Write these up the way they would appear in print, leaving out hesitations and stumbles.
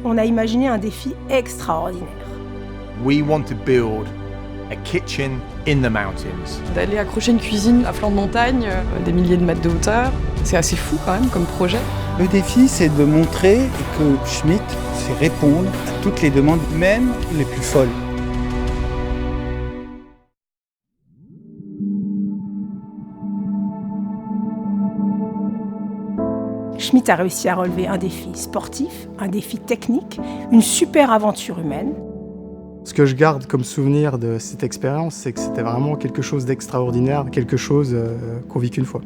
on a imaginé un défi extraordinaire. We want to build a kitchen in the mountains. D'aller accrocher une cuisine à flanc de montagne, des milliers de mètres de hauteur, c'est assez fou quand même comme projet. Le défi, c'est de montrer que Schmitt sait répondre à toutes les demandes, même les plus folles. Schmitt a réussi à relever un défi sportif, un défi technique, une super aventure humaine. Ce que je garde comme souvenir de cette expérience, c'est que c'était vraiment quelque chose d'extraordinaire, quelque chose qu'on vit qu'une fois.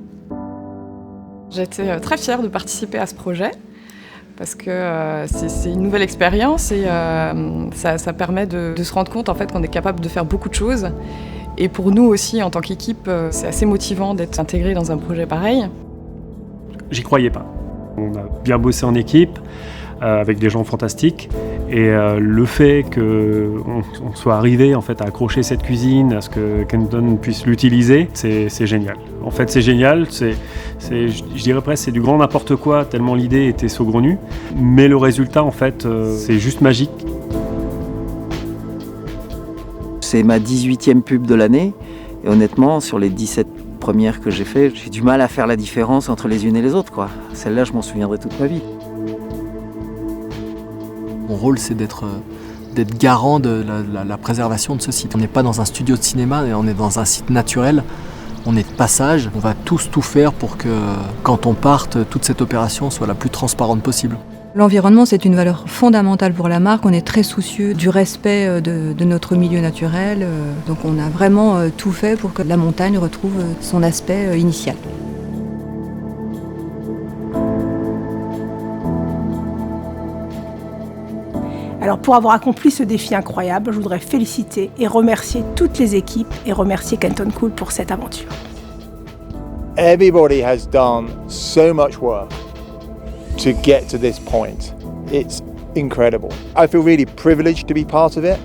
J'étais très fière de participer à ce projet parce que c'est une nouvelle expérience et ça permet de se rendre compte en fait, qu'on est capable de faire beaucoup de choses. Et pour nous aussi, en tant qu'équipe, c'est assez motivant d'être intégré dans un projet pareil. J'y croyais pas. On a bien bossé en équipe, avec des gens fantastiques. Et le fait qu'on soit arrivé en fait, à accrocher cette cuisine, à ce que Kenton puisse l'utiliser, c'est génial. En fait, c'est génial. Je dirais presque c'est du grand n'importe quoi, tellement l'idée était saugrenue. Mais le résultat, en fait, c'est juste magique. C'est ma 18e pub de l'année. Et honnêtement, sur les 17 premières que j'ai fait, j'ai du mal à faire la différence entre les unes et les autres, quoi. Celle-là, je m'en souviendrai toute ma vie. Mon rôle, c'est d'être garant de la préservation de ce site. On n'est pas dans un studio de cinéma, on est dans un site naturel. On est de passage. On va tous tout faire pour que, quand on parte, toute cette opération soit la plus transparente possible. L'environnement, c'est une valeur fondamentale pour la marque. On est très soucieux du respect de notre milieu naturel. Donc on a vraiment tout fait pour que la montagne retrouve son aspect initial. Alors pour avoir accompli ce défi incroyable, je voudrais féliciter et remercier toutes les équipes et remercier Kenton Cool pour cette aventure. Everybody has done so much work to get to this point. It's incredible. I feel really privileged to be part of it.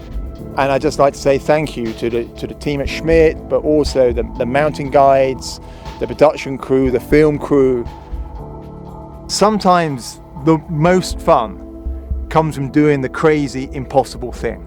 And I'd just like to say thank you to the team at Schmitt, but also the mountain guides, the production crew, the film crew. Sometimes the most fun comes from doing the crazy, impossible thing.